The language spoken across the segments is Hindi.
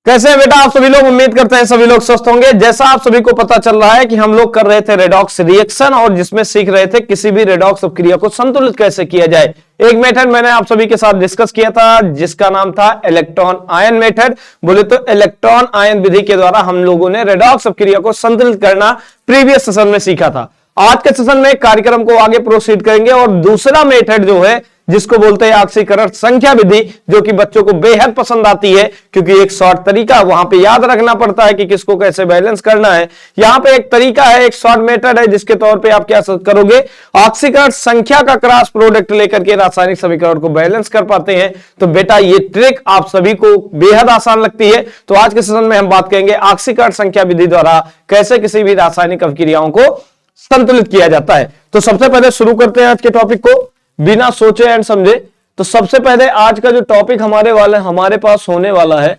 कैसे हैं बेटा आप सभी लोग? उम्मीद करते हैं सभी लोग स्वस्थ होंगे। जैसा आप सभी को पता चल रहा है कि हम लोग कर रहे थे रेडॉक्स रिएक्शन और जिसमें सीख रहे थे किसी भी रेडॉक्स अपक्रिया को संतुलित कैसे किया जाए। एक मेथड मैंने आप सभी के साथ डिस्कस किया था जिसका नाम था इलेक्ट्रॉन आयन मेथड। बोले तो इलेक्ट्रॉन आयन विधि के द्वारा हम लोगों ने रेडॉक्स अपक्रिया को संतुलित करना प्रीवियस सेशन में सीखा था। आज के सेशन में कार्यक्रम को आगे प्रोसीड करेंगे और दूसरा मेथड जो है जिसको बोलते हैं ऑक्सीकरण संख्या विधि, जो कि बच्चों को बेहद पसंद आती है क्योंकि एक शॉर्ट तरीका वहां पे याद रखना पड़ता है कि किसको कैसे बैलेंस करना है। यहां पे एक तरीका है, एक शॉर्ट मेथड है जिसके तौर पे आप क्या करोगे, ऑक्सीकरण संख्या का क्रॉस प्रोडक्ट लेकर के रासायनिक समीकरण को बैलेंस कर पाते हैं। तो बेटा ये ट्रिक आप सभी को बेहद आसान लगती है। तो आज के सेशन में हम बात करेंगे ऑक्सीकरण संख्या विधि द्वारा कैसे किसी भी रासायनिक अभिक्रियाओं को संतुलित किया जाता है। तो सबसे पहले शुरू करते हैं आज के टॉपिक को बिना सोचे एंड समझे। तो सबसे पहले आज का जो टॉपिक हमारे पास होने वाला है,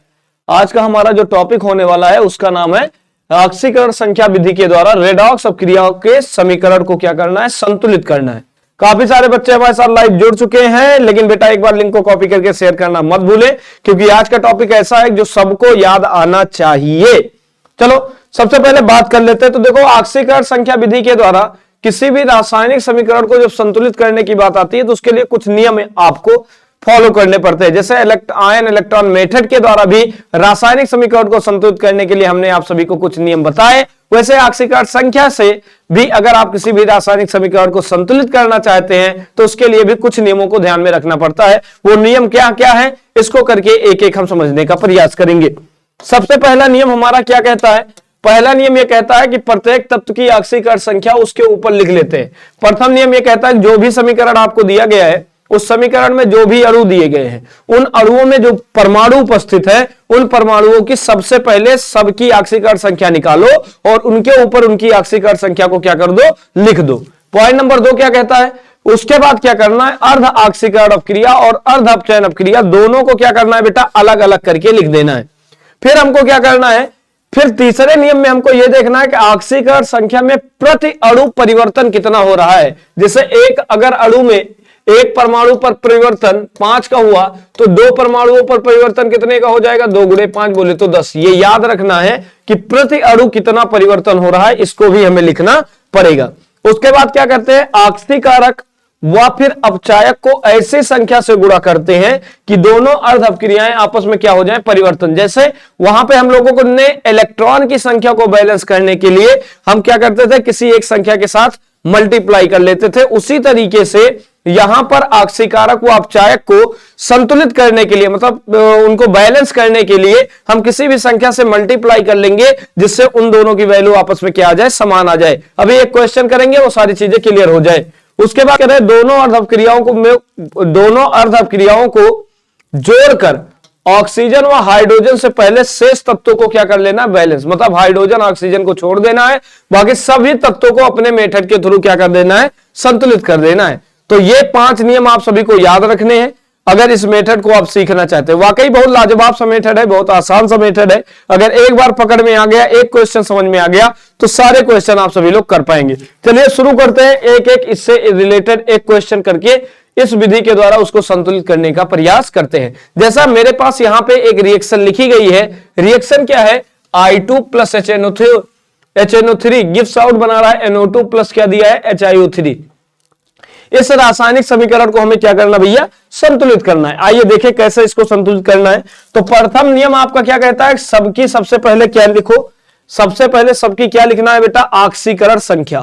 आज का हमारा जो टॉपिक होने वाला है उसका नाम है ऑक्सीकरण संख्या विधि के द्वारा रेडॉक्स अपक्रियाओं के समीकरण को क्या करना है, संतुलित करना है। काफी सारे बच्चे हमारे साथ लाइव जुड़ चुके हैं, लेकिन बेटा एक बार लिंक को कॉपी करके शेयर करना मत भूले क्योंकि आज का टॉपिक ऐसा है जो सबको याद आना चाहिए। चलो सबसे पहले बात कर लेते हैं। तो देखो ऑक्सीकरण संख्या विधि के द्वारा किसी भी रासायनिक समीकरण को जब संतुलित करने की बात आती है तो उसके लिए कुछ नियम आपको फॉलो करने पड़ते हैं। जैसे आयन इलेक्ट्रॉन मेथड के द्वारा भी रासायनिक समीकरण को संतुलित करने के लिए हमने आप सभी को कुछ नियम बताए, वैसे ऑक्सीकरण संख्या से भी अगर आप किसी भी रासायनिक समीकरण को संतुलित करना चाहते हैं तो उसके लिए भी कुछ नियमों को ध्यान में रखना पड़ता है। वो नियम क्या क्या है इसको करके एक एक हम समझने का प्रयास करेंगे। सबसे पहला नियम हमारा क्या कहता है? पहला नियम यह कहता है कि प्रत्येक तत्व की ऑक्सीकरण संख्या उसके ऊपर लिख लेते हैं। प्रथम नियम यह कहता है जो भी समीकरण आपको दिया गया है उस समीकरण में जो भी अणु दिए गए हैं उन अणुओं में जो परमाणु उपस्थित है उन परमाणुओं की सबसे पहले सबकी ऑक्सीकरण संख्या निकालो और उनके ऊपर उनकी ऑक्सीकरण संख्या को क्या कर दो, लिख दो। पॉइंट नंबर 2 क्या कहता है? उसके बाद क्या करना है, अर्ध ऑक्सीकरण अपक्रिया और अर्ध अपचयन अपक्रिया दोनों को क्या करना है बेटा, अलग अलग करके लिख देना है। फिर हमको क्या करना है, फिर तीसरे नियम में हमको यह देखना है कि ऑक्सीकरण संख्या में प्रति अणु परिवर्तन कितना हो रहा है। जैसे एक अगर अणु में एक परमाणु पर परिवर्तन 5 का हुआ तो 2 परमाणुओं पर परिवर्तन कितने का हो जाएगा, 2 गुणे 5 बोले तो 10। ये याद रखना है कि प्रति अणु कितना परिवर्तन हो रहा है, इसको भी हमें लिखना पड़ेगा। उसके बाद क्या करते हैं, ऑक्सीकारक व फिर अपचायक को ऐसी संख्या से गुणा करते हैं कि दोनों अर्ध अपक्रियाएं आपस में क्या हो जाए, परिवर्तन। जैसे वहां पे हम लोगों को ने इलेक्ट्रॉन की संख्या को बैलेंस करने के लिए हम क्या करते थे, किसी एक संख्या के साथ मल्टीप्लाई कर लेते थे। उसी तरीके से यहां पर ऑक्सीकारक व अपचायक को संतुलित करने के लिए, मतलब उनको बैलेंस करने के लिए हम किसी भी संख्या से मल्टीप्लाई कर लेंगे जिससे उन दोनं की वैल्यू आपस में क्या आ जाए, समान आ जाए। अभी एक क्वेश्चन करेंगे वो सारी चीजें क्लियर हो जाए। उसके बाद कह रहे दोनों अर्ध अपक्रियाओं को जोड़कर ऑक्सीजन व हाइड्रोजन से पहले शेष तत्वों को क्या कर लेना, बैलेंस। मतलब हाइड्रोजन ऑक्सीजन को छोड़ देना है, बाकी सभी तत्वों को अपने मेथड के थ्रू क्या कर देना है, संतुलित कर देना है। तो ये 5 नियम आप सभी को याद रखने हैं अगर इस मेथड को आप सीखना चाहते हैं। वाकई बहुत लाजवाब सा मेथड है, बहुत आसान सा मेथड है। अगर एक बार पकड़ में आ गया, एक क्वेश्चन समझ में आ गया तो सारे क्वेश्चन आप सभी लोग कर पाएंगे। चलिए शुरू करते हैं, एक एक इससे रिलेटेड एक क्वेश्चन करके इस विधि के द्वारा उसको संतुलित करने का प्रयास करते हैं। जैसा मेरे पास यहाँ पे एक रिएक्शन लिखी गई है। रिएक्शन क्या है, I2 plus HNO3 gives out बना रहा है NO2 प्लस क्या दिया है, HiO3। इस रासायनिक समीकरण को हमें क्या करना भैया, संतुलित करना है। आइए देखें कैसे इसको संतुलित करना है। तो प्रथम नियम आपका क्या कहता है, सबकी सबसे पहले क्या लिखो, सबसे पहले सबकी क्या लिखना है बेटा, ऑक्सीकरण संख्या।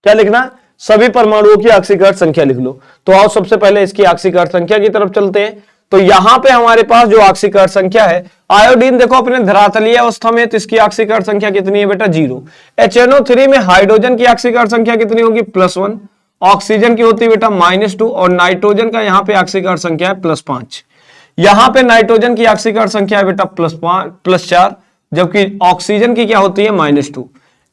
क्या लिखना है, सभी परमाणुओं की ऑक्सीकरण संख्या लिख लो। तो आओ सबसे पहले इसकी ऑक्सीकरण संख्या की तरफ चलते हैं। तो यहां पे हमारे पास जो ऑक्सीकरण संख्या है, आयोडीन देखो अपने धरातलीय अवस्था में, तो इसकी ऑक्सीकरण संख्या कितनी है बेटा, 0। HNO3 में हाइड्रोजन की ऑक्सीकरण संख्या कितनी होगी, +1। ऑक्सीजन की होती है बेटा -2 और नाइट्रोजन का यहाँ पे ऑक्सीकरण संख्या है +5। यहाँ पे नाइट्रोजन की ऑक्सीकरण संख्या है बेटा +4, जबकि ऑक्सीजन की क्या होती है, -2।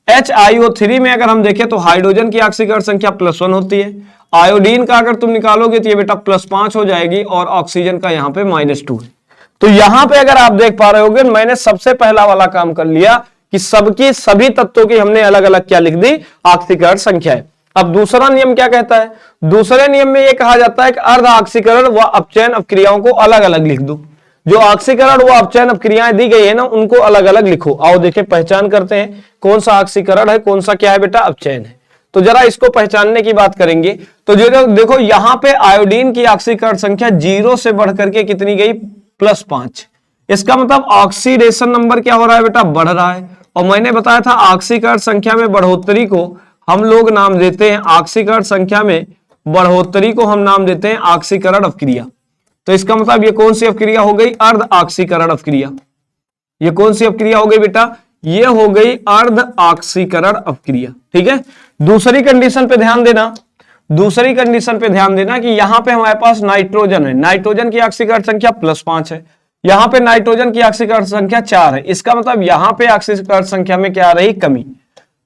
HiO3 में अगर हम देखें तो हाइड्रोजन की ऑक्सीकरण संख्या +1 होती है। आयोडीन का अगर तुम निकालोगे तो ये बेटा +5 हो जाएगी और ऑक्सीजन का यहाँ पे -2 है। तो यहाँ पे अगर आप देख पा रहे होगे, मैंने सबसे पहला वाला काम कर लिया कि सबकी सभी तत्वों की हमने अलग अलग क्या लिख दी, ऑक्सीकरण संख्या है। अब दूसरा नियम क्या कहता है, दूसरे नियम में यह कहा जाता है कि अर्ध ऑक्सीकरण व अपचयन अपक्रियाओं को अलग अलग लिख दो। जो ऑक्सीकरण वो अपचयन अपक्रियाएं दी गई है ना, उनको अलग अलग लिखो। आओ देखें, पहचान करते हैं कौन सा ऑक्सीकरण है, कौन सा क्या है बेटा अपचयन है। तो जरा इसको पहचानने की बात करेंगे। तो जो देखो यहां पे आयोडीन की ऑक्सीकरण संख्या 0 से बढ़कर के कितनी गई, +5। इसका मतलब ऑक्सीडेशन नंबर क्या हो रहा है बेटा, बढ़ रहा है। और मैंने बताया था ऑक्सीकरण संख्या में बढ़ोतरी को हम लोग नाम देते हैं, ऑक्सीकरण संख्या में बढ़ोतरी को हम नाम देते हैं ऑक्सीकरण अपक्रिया। तो इसका मतलब ये कौन सी अपक्रिया हो गई, अर्ध ऑक्सीकरण अपक्रिया। ये कौन सी अपक्रिया हो गई बेटा, ये हो गई अर्ध ऑक्सीकरण अपक्रिया। ठीक है, दूसरी कंडीशन पे ध्यान देना, दूसरी कंडीशन पे ध्यान देना कि यहां पे हमारे पास नाइट्रोजन है, नाइट्रोजन की ऑक्सीकरण संख्या +5 है, यहां पे नाइट्रोजन की ऑक्सीकरण संख्या 4 है। इसका मतलब यहां पे ऑक्सीकरण संख्या में क्या आ रही, कमी।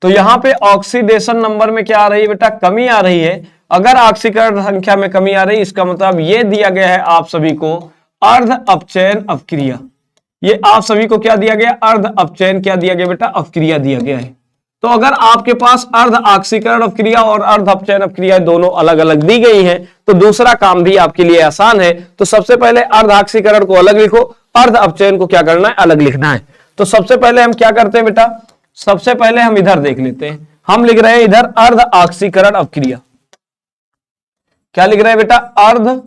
तो यहां पे ऑक्सीडेशन नंबर में क्या आ रही है बेटा, कमी आ रही है। अगर ऑक्सीकरण संख्या में कमी आ रही है, इसका मतलब ये दिया गया है आप सभी को अर्ध अपचयन अपक्रिया। ये आप सभी को क्या दिया गया, अर्ध अपचयन क्या दिया गया बेटा, अपक्रिया दिया गया है। तो अगर आपके पास अर्ध ऑक्सीकरण अपक्रिया और अर्ध अपचयन अपक्रिया दोनों अलग अलग दी गई हैं, तो दूसरा काम भी आपके लिए आसान है। तो सबसे पहले अर्ध ऑक्सीकरण को अलग लिखो, अर्ध अपचयन को क्या करना है, अलग लिखना है। तो सबसे पहले हम क्या करते हैं बेटा, सबसे पहले हम इधर देख लेते हैं। हम लिख रहे हैं इधर अर्ध ऑक्सीकरण अपक्रिया। क्या लिख रहे हैं बेटा, अर्ध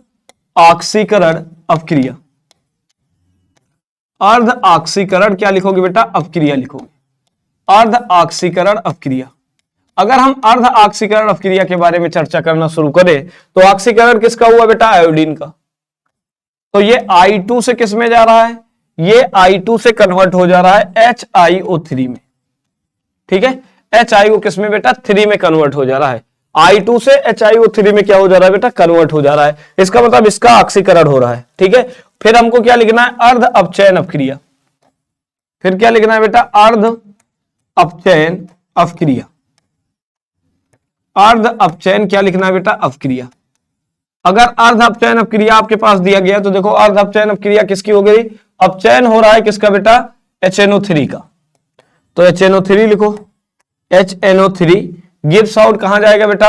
ऑक्सीकरण अपक्रिया। अर्ध ऑक्सीकरण क्या लिखोगे बेटा, अपक्रिया लिखोगे, अर्ध ऑक्सीकरण अपक्रिया। अगर हम अर्ध ऑक्सीकरण अपक्रिया के बारे में चर्चा करना शुरू करें, तो ऑक्सीकरण किसका हुआ बेटा, आयोडीन का। तो ये I2 से किस में जा रहा है, ये I2 से कन्वर्ट हो जा रहा है HiO3 में। ठीक है, HiO किस में बेटा, 3 में कन्वर्ट हो जा रहा है। I2 से HiO3 में क्या हो जा रहा है बेटा, कन्वर्ट हो जा रहा है। इसका मतलब इसका ऑक्सीकरण हो रहा है। ठीक है, फिर हमको क्या लिखना है, अर्ध अपचयन अपक्रिया। फिर क्या लिखना है बेटा, अर्ध अपचयन अपक्रिया। अर्ध अपचयन क्या लिखना है बेटा, अपक्रिया। अगर अर्ध अपचयन अपक्रिया आपके पास दिया गया तो देखो अर्ध अपचयन अपक्रिया किसकी हो गई, अपचयन हो रहा है किसका बेटा, HNO3 का। तो HNO3 लिखो, HNO3 गिव्स आउट कहां जाएगा बेटा,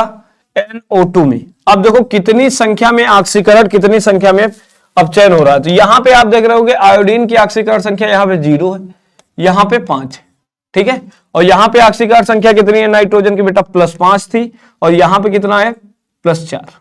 NO2 में। अब देखो कितनी संख्या में ऑक्सीकरण, कितनी संख्या में अपचयन हो रहा है। तो यहां पे आप देख रहे होगे आयोडीन की ऑक्सीकरण संख्या यहां पे 0 है, यहां पे 5 है। ठीक है, और यहां पे ऑक्सीकरण संख्या कितनी है, नाइट्रोजन की बेटा +5 थी, और यहां पे कितना है, +4।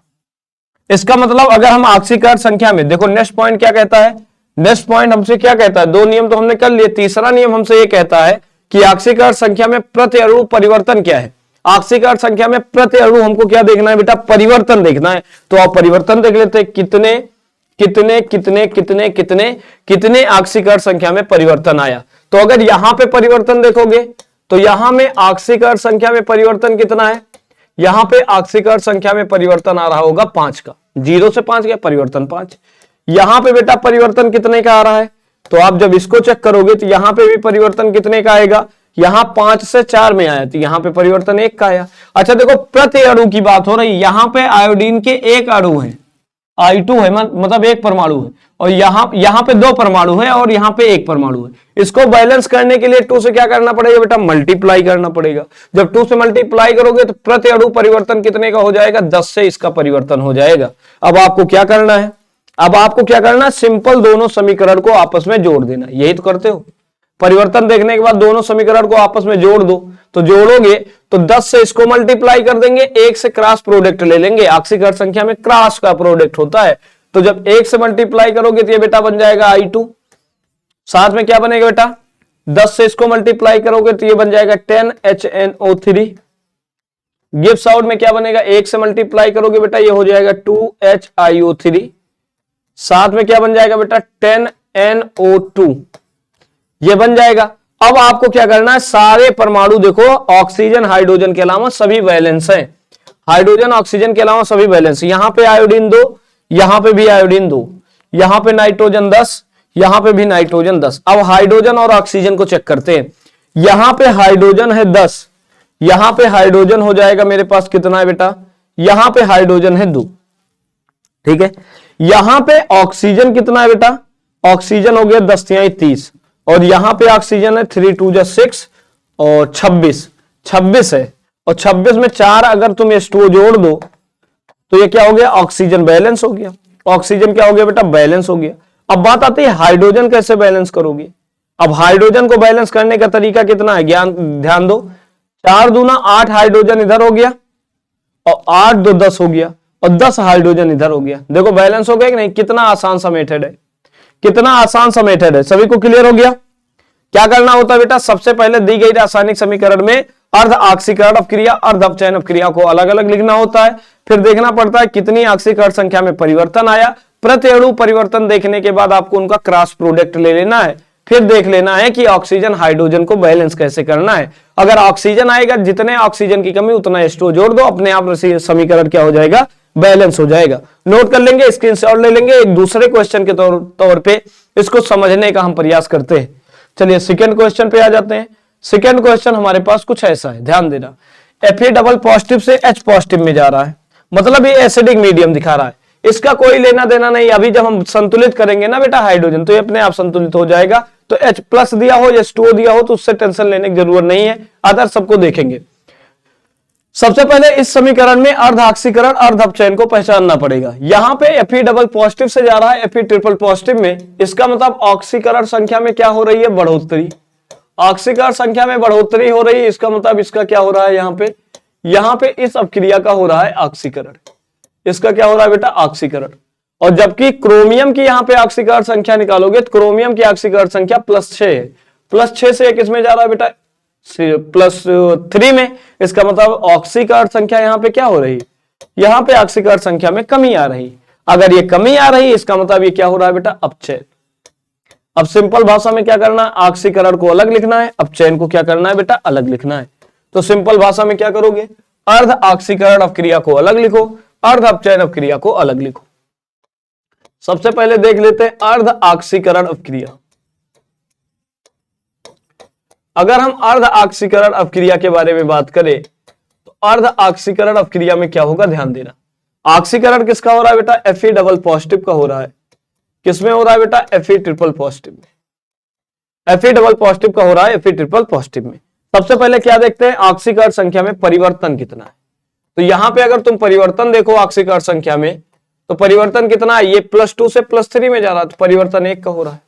इसका मतलब अगर हम ऑक्सीकरण संख्या में देखो, नेक्स्ट पॉइंट क्या कहता है, नेक्स्ट पॉइंट हमसे क्या कहता है, 2 नियम तो हमने कर लिए, तीसरा नियम हमसे ये कहता है कि ऑक्सीकरण संख्या में प्रति अणु परिवर्तन क्या है। ऑक्सीकरण संख्या में प्रति अणु हमको क्या देखना है बेटा, परिवर्तन देखना है। तो आप परिवर्तन देख लेते हैं, कितने कितने कितने कितने कितने कितने ऑक्सीकरण संख्या में परिवर्तन आया। तो अगर यहां पे परिवर्तन देखोगे तो यहां में ऑक्सीकरण संख्या में परिवर्तन कितना है, यहां पे ऑक्सीकरण संख्या में परिवर्तन आ रहा होगा 5 का, 0 से 5 गया परिवर्तन 5। यहां पे बेटा परिवर्तन कितने का आ रहा है, तो आप जब इसको चेक करोगे तो यहां पे भी परिवर्तन कितने का आएगा, यहां 5 से 4 में आया, तो यहां पे परिवर्तन 1 का आया। अच्छा देखो प्रति अणु की बात हो रही, यहां पे आयोडीन के 1 अणु है, I2 है, मतलब 1 परमाणु है, और यहां पे 2 परमाणु है और यहां पे 1 परमाणु है। इसको बैलेंस करने के लिए 2 से क्या करना पड़ेगा बेटा, मल्टीप्लाई करना पड़ेगा। जब 2 से मल्टीप्लाई करोगे तो प्रति अणु परिवर्तन कितने का हो जाएगा, 10 से इसका परिवर्तन हो जाएगा। अब आपको क्या करना है, अब आपको क्या करना है, सिंपल दोनों समीकरण को आपस में जोड़ देना, यही तो करते हो। परिवर्तन देखने के बाद दोनों समीकरण को आपस में जोड़ दो, तो जोड़ोगे तो 10 से इसको मल्टीप्लाई कर देंगे, 1 से क्रॉस प्रोडक्ट ले लेंगे, ऑक्सीकरण संख्या में क्रॉस का प्रोडक्ट होता है। तो जब 1 से मल्टीप्लाई करोगे तो ये बेटा बन जाएगा I2, साथ में क्या बनेगा बेटा, 10 से इसको मल्टीप्लाई करोगे तो ये बन जाएगा 10HNO3। गिव्स आउट में क्या बनेगा, 1 से मल्टीप्लाई करोगे बेटा ये हो जाएगा 2HiO3, साथ में क्या बन जाएगा बेटा 10NO2, ये बन जाएगा। अब आपको क्या करना है, सारे परमाणु देखो ऑक्सीजन हाइड्रोजन के अलावा सभी वैलेंस हैं, हाइड्रोजन ऑक्सीजन के अलावा सभी वैलेंस। यहां पे आयोडीन 2, यहां पे भी आयोडीन 2, यहां पे नाइट्रोजन 10, यहां पे भी नाइट्रोजन 10। अब हाइड्रोजन और ऑक्सीजन को चेक करते हैं। यहां पे हाइड्रोजन है 10, यहां पे हाइड्रोजन हो जाएगा मेरे पास कितना है बेटा, यहां पे हाइड्रोजन है 2। ठीक है, यहां पे ऑक्सीजन कितना है बेटा, ऑक्सीजन हो गया 10 तिहाई 30, और यहां पे ऑक्सीजन है 3 2 6 और 26 है, और 26 में 4 अगर तुम H2O जोड़ दो तो ये क्या हो गया, ऑक्सीजन बैलेंस हो गया। ऑक्सीजन क्या हो गया बेटा, बैलेंस हो गया। अब बात आती है हाइड्रोजन कैसे बैलेंस करोगे। अब हाइड्रोजन को बैलेंस करने का तरीका कितना है, ज्ञान ध्यान दो। 4 दूना 8 हाइड्रोजन इधर हो गया और 8 दो 10 हो गया और 10 हाइड्रोजन इधर हो गया। देखो बैलेंस हो गया कि नहीं, कितना आसान सा मेथड है, कितना आसान सा मेथड है। सभी को क्लियर हो गया। क्या करना होता है बेटा, सबसे पहले दी गई रासायनिक समीकरण में अर्ध ऑक्सीकरण अपक्रिया अर्ध अपचयन अपक्रिया को अलग अलग लिखना होता है। फिर देखना पड़ता है कितनी ऑक्सीकरण संख्या में परिवर्तन आया। प्रति अणु परिवर्तन देखने के बाद आपको उनका क्रॉस प्रोडक्ट ले लेना है। फिर देख लेना है कि ऑक्सीजन हाइड्रोजन को बैलेंस कैसे करना है। अगर ऑक्सीजन आएगा, जितने ऑक्सीजन की कमी उतना H2O जोड़ दो, अपने आप समीकरण क्या हो जाएगा, बैलेंस हो जाएगा। नोट कर लेंगे, स्क्रीनशॉट ले लेंगे। एक दूसरे क्वेश्चन के तौर पे इसको समझने का हम प्रयास करते हैं। चलिए सेकंड क्वेश्चन पे आ जाते हैं। सेकंड क्वेश्चन हमारे पास कुछ ऐसा है, ध्यान देना। Fe डबल पॉजिटिव से H पॉजिटिव में जा रहा है, मतलब ये एसिडिक मीडियम दिखा रहा है। इसका कोई लेना देना नहीं। अभी जब हम संतुलित करेंगे ना बेटा हाइड्रोजन, तो ये अपने आप संतुलित हो जाएगा। तो H प्लस दिया हो या H2O दिया हो तो उससे टेंशन लेने की जरूरत नहीं है, अदर सबको देखेंगे। सबसे पहले इस समीकरण में अर्ध ऑक्सीकरण अर्ध अपचयन को पहचानना पड़ेगा। यहां पे Fe डबल पॉजिटिव से जा रहा है Fe ट्रिपल पॉजिटिव में, इसका मतलब ऑक्सीकरण संख्या में क्या हो रही है, बढ़ोतरी। ऑक्सीकरण संख्या में बढ़ोतरी हो रही है, इसका मतलब इसका क्या हो रहा है, यहां पे इस अपक्रिया का हो रहा है ऑक्सीकरण। इसका क्या हो रहा है बेटा, ऑक्सीकरण। और जबकि क्रोमियम की यहां पे ऑक्सीकरण संख्या निकालोगे तो क्रोमियम की ऑक्सीकरण संख्या +6 है। +6 से किसमें जा रहा है बेटा, +3 में। इसका मतलब ऑक्सीकरण संख्या यहां पे क्या हो रही है, यहां पे ऑक्सीकरण संख्या में कमी आ रही। अगर ये कमी आ रही, इसका मतलब ये क्या हो रहा है बेटा, अपचयन। अब सिंपल भाषा में क्या करना है, ऑक्सीकरण को अलग लिखना है, अपचयन को क्या करना है बेटा, अलग लिखना है। तो सिंपल भाषा में क्या करोगे, अर्ध ऑक्सीकरण अपक्रिया को अलग लिखो, अर्ध अपचयन अपक्रिया को अलग लिखो। सबसे पहले देख लेते हैं अर्ध ऑक्सीकरण अपक्रिया। अगर हम अर्ध ऑक्सीकरण अपक्रिया के बारे में बात करें तो अर्ध ऑक्सीकरण अपक्रिया में क्या होगा, ध्यान देना। ऑक्सीकरण किसका हो रहा है बेटा, Fe डबल पॉजिटिव का हो रहा है। किसमें हो रहा है बेटा, Fe ट्रिपल पॉजिटिव में। Fe डबल पॉजिटिव का हो रहा है Fe ट्रिपल पॉजिटिव में। सबसे पहले क्या देखते हैं, ऑक्सीकरण संख्या में परिवर्तन कितना है। तो यहां पे अगर तुम परिवर्तन देखो ऑक्सीकरण संख्या में, तो परिवर्तन कितना है, ये +2 से +3 में जा रहा है, तो परिवर्तन 1 का हो रहा है।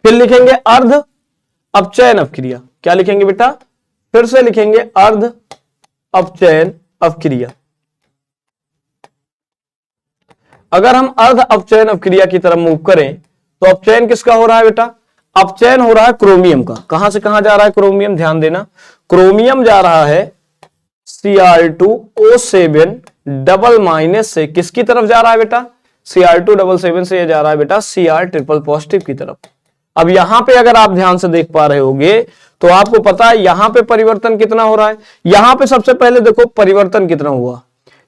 फिर लिखेंगे अर्ध अपचयन अपक्रिया। क्या लिखेंगे बेटा, फिर से लिखेंगे अर्ध अपचयन अपक्रिया। अगर हम अर्ध अपचयन अपक्रिया की तरफ मूव करें तो अपचयन किसका हो रहा है बेटा, अपचयन हो रहा है क्रोमियम का। कहां से कहां जा रहा है क्रोमियम, ध्यान देना। क्रोमियम जा रहा है Cr2O7 डबल माइनस से किसकी तरफ जा रहा है बेटा, Cr277 से ये जा रहा है बेटा Cr ट्रिपल पॉजिटिव की तरफ। अब यहां पे अगर आप ध्यान से देख पा रहे होगे तो आपको पता है यहां पे परिवर्तन कितना हो रहा है। यहां पे सबसे पहले देखो परिवर्तन कितना हुआ,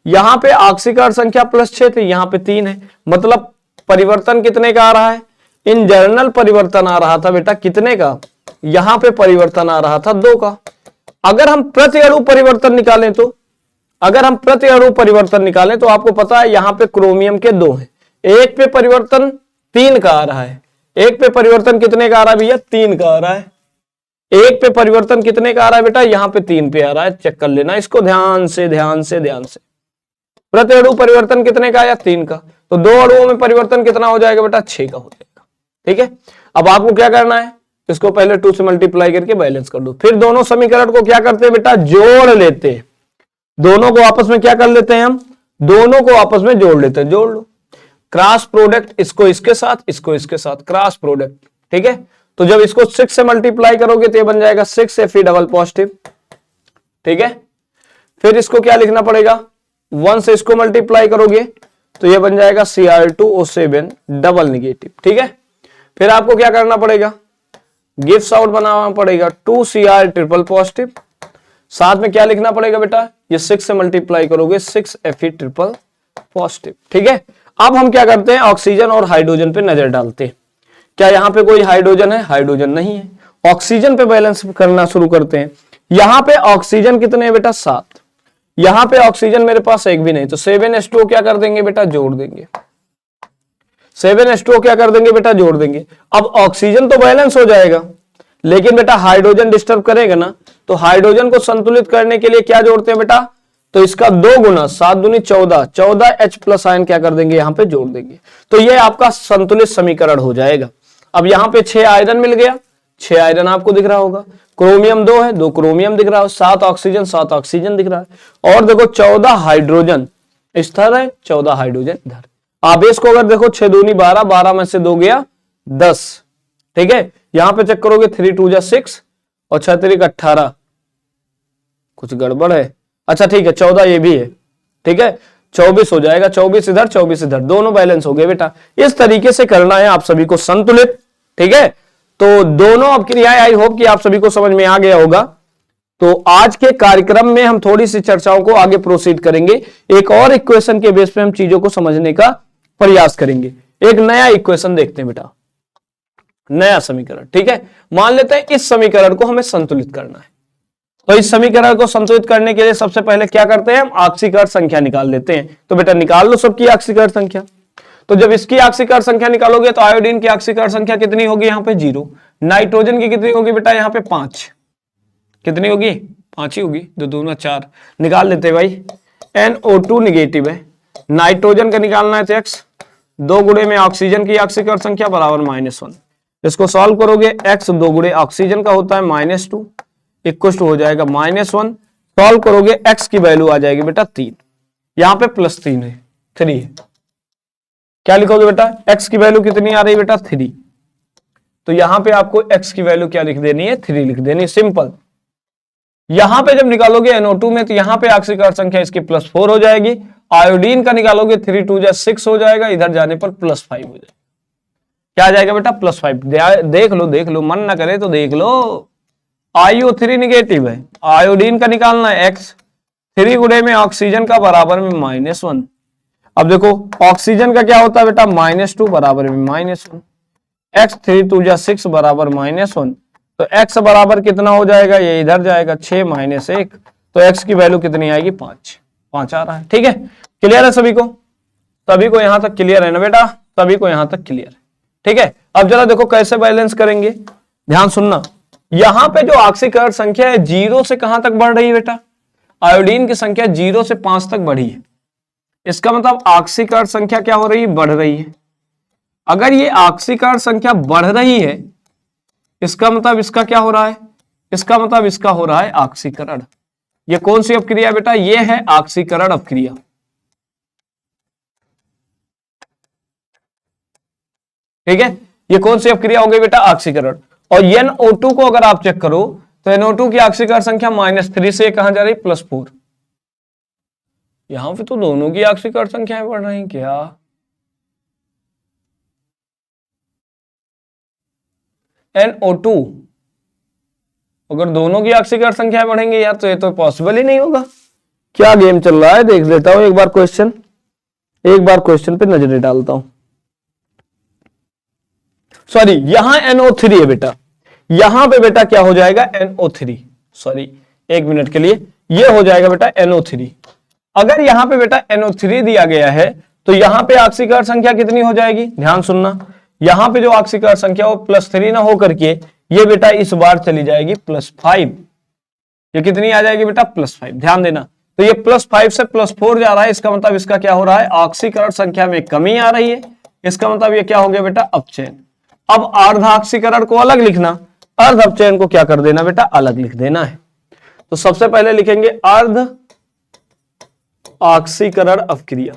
यहां पे ऑक्सीकरण संख्या +6 थी, यहां पे 3 है, मतलब परिवर्तन कितने का आ रहा है, इन जनरल परिवर्तन आ रहा था बेटा कितने का, यहां पे परिवर्तन आ रहा था 2 का। अगर हम प्रति अणु परिवर्तन निकालें तो, अगर हम प्रति अणु परिवर्तन निकालें तो आपको पता है यहां पे क्रोमियम के 2 हैं, एक पे परिवर्तन 3 का आ रहा है, एक पे परिवर्तन कितने का आ रहा है भैया, 3 का आ रहा है। एक पे परिवर्तन कितने का आ रहा है बेटा, यहां पे 3 पे आ रहा है, चेक कर लेना इसको ध्यान से ध्यान से ध्यान से। प्रति अणु परिवर्तन कितने का आया, 3 का, तो 2 अणुओं में परिवर्तन कितना हो जाएगा बेटा, 6 का हो जाएगा। ठीक है, अब आपको क्या करना है, इसको पहले 2 से मल्टीप्लाई करके बैलेंस कर दो। फिर दोनों समीकरण को क्या करते हैं बेटा, जोड़ लेते हैं। दोनों को आपस में क्या कर लेते हैं हम, दोनों को आपस में जोड़ लेते हैं, जोड़ लो। क्रॉस प्रोडक्ट, इसको इसके साथ, इसको इसके साथ, क्रॉस प्रोडक्ट। ठीक है, तो जब इसको 6 से मल्टीप्लाई करोगे तो ये बन जाएगा 6 Fe डबल पॉजिटिव। ठीक है, फिर इसको क्या लिखना पड़ेगा, 1 से इसको मल्टीप्लाई करोगे तो ये बन जाएगा Cr2O7 डबल निगेटिव। ठीक है, फिर आपको क्या करना पड़ेगा, गिव्स आउट बनाना पड़ेगा 2 Cr ट्रिपल पॉजिटिव, साथ में क्या लिखना पड़ेगा बेटा, ये 6 से मल्टीप्लाई करोगे 6 Fe ट्रिपल पॉजिटिव। ठीक है, अब हम क्या करते हैं, ऑक्सीजन और हाइड्रोजन पे नजर डालते हैं। क्या यहां पे कोई हाइड्रोजन है, हाइड्रोजन नहीं है। ऑक्सीजन पे बैलेंस करना शुरू करते हैं। यहां पे ऑक्सीजन कितने हैं बेटा, 7। यहां पे ऑक्सीजन मेरे पास एक भी नहीं, तो 7H2O क्या कर देंगे बेटा, जोड़ देंगे। 7H2O क्या कर देंगे बेटा, जोड़ देंगे। अब ऑक्सीजन तो बैलेंस हो जाएगा, लेकिन बेटा हाइड्रोजन डिस्टर्ब करेगा ना, तो हाइड्रोजन को संतुलित करने के लिए क्या जोड़ते हैं बेटा, तो इसका 2 गुना 7 दूनी 14, 14 H प्लस आयन क्या कर देंगे यहां पे जोड़ देंगे, तो ये आपका संतुलित समीकरण हो जाएगा। अब यहां पे 6 आयरन मिल गया, 6 आयरन आपको दिख रहा होगा, क्रोमियम 2 है, 2 क्रोमियम दिख रहा है, 7 ऑक्सीजन 7 ऑक्सीजन दिख रहा है, और देखो 14 हाइड्रोजन इधर है, 14 हाइड्रोजन इधर। आवेश को अगर देखो 6 दूनी 12, 12 में से 2 गया 10, ठीक है। यहां पे चेक करोगे 3 2 जा 6 और 6 3 18, कुछ गड़बड़ है, अच्छा ठीक है 14 ये भी है, ठीक है 24 हो जाएगा, 24 इधर 24 इधर, दोनों बैलेंस हो गए बेटा। इस तरीके से करना है आप सभी को संतुलित, ठीक है। तो दोनों अब क्रियाएं आई होप कि आप सभी को समझ में आ गया होगा। तो आज के कार्यक्रम में हम थोड़ी सी चर्चाओं को आगे प्रोसीड करेंगे, एक और इक्वेशन के बेस पे हम चीजों को समझने का प्रयास करेंगे। एक नया इक्वेशन देखते हैं बेटा, नया समीकरण, ठीक है। मान लेते हैं इस समीकरण को हमें संतुलित करना है, तो इस समीकरण को संतुलित करने के लिए सबसे पहले क्या करते हैं, हम आक्सीकर संख्या निकाल लेते हैं। तो बेटा निकाल लो सबकी आक्सीकर संख्या। तो जब इसकी आक्सीकर संख्या निकालोगे तो आयोडीन की आक्सीकर संख्या कितनी होगी, यहाँ पे 0, नाइट्रोजन की कितनी होगी बेटा, यहाँ पे 5, कितनी होगी 5 ही होगी, 2 दूना 4, निकाल लेते भाई। NO2 निगेटिव है, नाइट्रोजन का निकालना है तो X, 2 गुणे में ऑक्सीजन की आक्सीकर संख्या बराबर -1, इसको सॉल्व करोगे X 2 गुणे ऑक्सीजन का होता है -2 इक्वल टू हो जाएगा -1, सॉल्व करोगे X की वैल्यू आ जाएगी बेटा 3, यहां पे +3 है 3 है, क्या लिखोगे बेटा, X की वैल्यू कितनी आ रही है बेटा 3, तो यहां पे आपको X की वैल्यू क्या लिख देनी है 3 लिख देनी है, सिंपल। यहां पे जब निकालोगे NO2 में तो यहां पे आक्सीकार संख्या इसकी +4 हो जाएगी, आयोडीन का निकालोगे 3 2 जा 6 हो जाएगा, इधर जाने पर +5 हो जाएगा, क्या आ जाएगा बेटा +5, देख लो मन ना करे तो देख लो। IO3 निगेटिव है, आयोडीन का निकालना है X, 3 गुणे में ऑक्सीजन का बराबर में -1, अब देखो ऑक्सीजन का क्या होता है बेटा -2 बराबर में -1, X 3 2 जा 6 बराबर -1, तो X बराबर कितना हो जाएगा, ये इधर जाएगा 6 - 1, तो X की वैल्यू कितनी आएगी 5 आ रहा है, ठीक है। क्लियर है सभी को यहां तक क्लियर है ना बेटा, सभी को यहां तक क्लियर है, ठीक है। अब जरा देखो कैसे बैलेंस करेंगे, ध्यान सुनना। यहां पे जो ऑक्सीकरण संख्या है 0 से कहां तक बढ़ रही है बेटा, आयोडीन की संख्या 0 से 5 तक बढ़ी है, इसका मतलब ऑक्सीकरण संख्या क्या हो रही है, बढ़ रही है। अगर ये ऑक्सीकरण संख्या बढ़ रही है इसका मतलब इसका क्या हो रहा है, इसका मतलब इसका हो रहा है ऑक्सीकरण। ये कौन सी अपक्रिया बेटा, ये है ऑक्सीकरण अपक्रिया, ठीक है। ये कौन सी अपक्रिया हो गई बेटा, ऑक्सीकरण। और NO2 को अगर आप चेक करो तो NO2 की ऑक्सीकरण संख्या -3 से कहां जा रही है +4, यहां पे तो दोनों की ऑक्सीकरण संख्याएं बढ़ रही क्या, NO2 अगर दोनों की ऑक्सीकरण संख्याएं बढ़ेंगे यार तो ये तो पॉसिबल ही नहीं होगा। क्या गेम चल रहा है देख लेता हूं, एक बार क्वेश्चन पे नजरें डालता हूं। सॉरी यहां NO3 है बेटा, यहां पे बेटा क्या हो जाएगा NO3, सॉरी 1 मिनट के लिए, ये हो जाएगा बेटा NO3। अगर यहां पे बेटा NO3 दिया गया है तो यहां पे ऑक्सीकरण संख्या कितनी हो जाएगी, ध्यान सुनना। यहां पे जो ऑक्सीकरण संख्या वो +3 ना हो करके ये बेटा इस बार चली जाएगी +5, ये कितनी आ जाएगी बेटा +5, ध्यान देना। तो ये +5 से +4 जा रहा है, इसका मतलब इसका क्या हो रहा है, ऑक्सीकरण संख्या में कमी आ रही है, इसका मतलब ये क्या हो गया बेटा अपचयन। अब अर्ध ऑक्सीकरण को अलग लिखना, अर्ध अपचयन को क्या कर देना बेटा अलग लिख देना है। तो सबसे पहले लिखेंगे अर्ध ऑक्सीकरण अपक्रिया,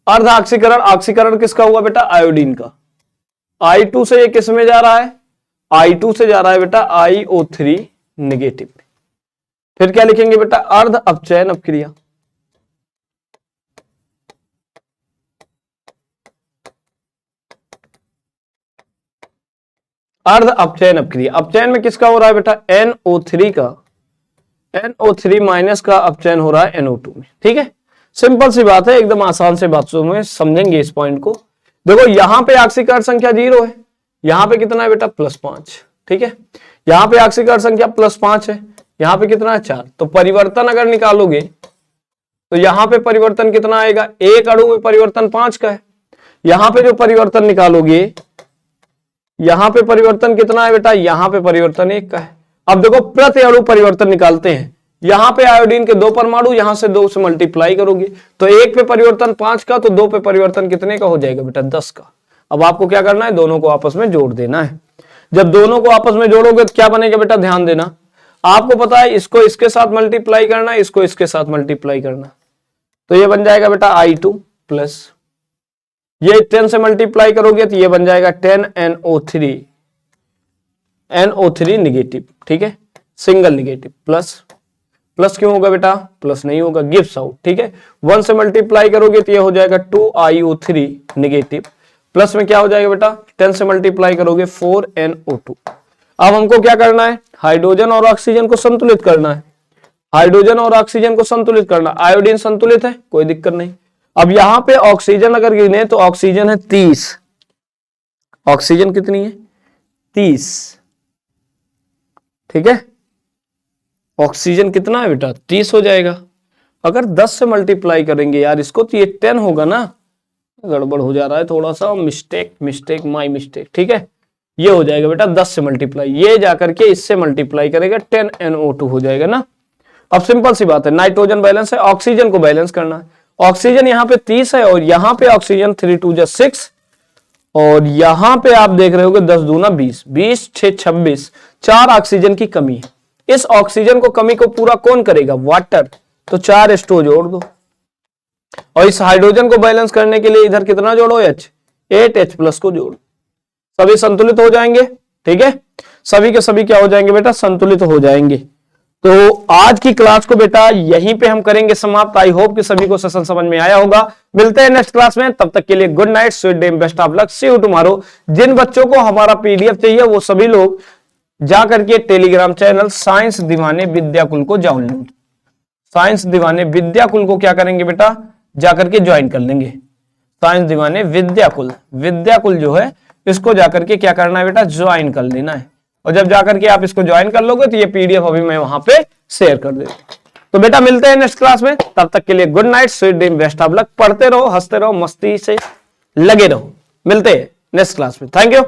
अर्ध ऑक्सीकरण, ऑक्सीकरण किसका हुआ बेटा आयोडीन का, I2 से ये किस में जा रहा है, I2 से जा रहा है बेटा IO3 निगेटिव। फिर क्या लिखेंगे बेटा अर्ध अपचयन अपक्रिया, अर्ध अपचयन अपक्रिया, अपचयन में किसका हो रहा है बेटा NO3 का, NO3 माइनस का अपचयन हो रहा है NO2 में, ठीक है। सिंपल सी बात है, एकदम आसान से बातों में समझेंगे इस पॉइंट को। देखो यहां पे ऑक्सीकरण संख्या 0 है, यहां पे कितना है बेटा +5, ठीक है। यहां पे ऑक्सीकरण संख्या +5 है, यहां पे कितना है 4, तो परिवर्तन अगर निकालोगे तो यहां पे परिवर्तन कितना आएगा, एक अणु में परिवर्तन 5 का है, यहां पे जो परिवर्तन निकालोगे यहां पे परिवर्तन कितना है बेटा, यहां पे परिवर्तन 1 का है। अब देखो प्रति अणु परिवर्तन निकालते हैं। यहां पे आयोडीन के 2 परमाणु, यहां से 2 से मल्टीप्लाई करोगे तो 1 पे परिवर्तन 5 का, तो 2 पे परिवर्तन कितने का हो जाएगा बेटा, 10 का। अब आपको क्या करना है, दोनों को आपस में जोड़ देना है। जब दोनों को आपस में जोड़ोगे तो क्या बनेगा बेटा, ध्यान देना, आपको पता है इसको इसके साथ मल्टीप्लाई करना है, इसको इसके साथ मल्टीप्लाई करना, तो ये बन जाएगा बेटा I2 प्लस, ये 10 से मल्टीप्लाई करोगे तो ये बन जाएगा 10NO3, NO3 निगेटिव, ठीक है, सिंगल निगेटिव, प्लस प्लस क्यों होगा बेटा, प्लस नहीं होगा, गिव्स आउट, ठीक है। 1 से मल्टीप्लाई करोगे तो ये हो जाएगा 2IO3 निगेटिव, प्लस में क्या हो जाएगा बेटा, 10 से मल्टीप्लाई करोगे 4NO2। अब हमको क्या करना है, हाइड्रोजन और ऑक्सीजन को संतुलित करना है, हाइड्रोजन और ऑक्सीजन को संतुलित करना। आयोडीन संतुलित है, कोई दिक्कत नहीं। अब यहां पे ऑक्सीजन अगर गिने तो ऑक्सीजन है 30, ऑक्सीजन कितनी है 30, ठीक है, ऑक्सीजन कितना है बेटा 30 हो जाएगा। अगर 10 से मल्टीप्लाई करेंगे यार इसको तो ये 10 होगा ना, गड़बड़ हो जा रहा है थोड़ा सा, मिस्टेक माय मिस्टेक, ठीक है, ये हो जाएगा बेटा 10 से मल्टीप्लाई, ये जाकर के इससे मल्टीप्लाई करेगा 10NO2 हो जाएगा ना। अब सिंपल सी बात है, नाइट्रोजन बैलेंस है, ऑक्सीजन को बैलेंस करना है। ऑक्सीजन यहाँ पे 30 है और यहाँ पे ऑक्सीजन 3 2 6, और यहां पे आप देख रहे होगे 10 दूना 20, 20 6 26, 4 ऑक्सीजन की कमी है। इस ऑक्सीजन को कमी को पूरा कौन करेगा, वाटर, तो 4 H2 जोड़ दो, और इस हाइड्रोजन को बैलेंस करने के लिए इधर कितना जोड़ो, H, 8H प्लस को जोड़ो, सभी संतुलित हो जाएंगे, ठीक है, सभी के सभी क्या हो जाएंगे बेटा, संतुलित हो जाएंगे। तो आज की क्लास को बेटा यहीं पे हम करेंगे समाप्त। आई होप कि सभी को सेशन समझ में आया होगा। मिलते हैं नेक्स्ट क्लास में, तब तक के लिए good night, sweet dream, best of luck, see you tomorrow. जिन बच्चों को हमारा PDF चाहिए वो सभी लोग जा करके टेलीग्राम चैनल साइंस दीवाने विद्याकुल को ज्वाइन, साइंस दीवाने विद्याकुल को क्या करेंगे बेटा, जाकर के ज्वाइन कर लेंगे। साइंस दीवाने विद्याकुल, विद्याकुल जो है इसको जाकर के क्या करना है बेटा, ज्वाइन कर लेना है। और जब जाकर के आप इसको ज्वाइन कर लोगे तो ये PDF अभी मैं वहां पे शेयर कर देता हूं। तो बेटा मिलते हैं नेक्स्ट क्लास में, तब तक के लिए good night, sweet dream, best of luck. पढ़ते रहो, हंसते रहो, मस्ती से लगे रहो। मिलते हैं नेक्स्ट क्लास में, थैंक यू।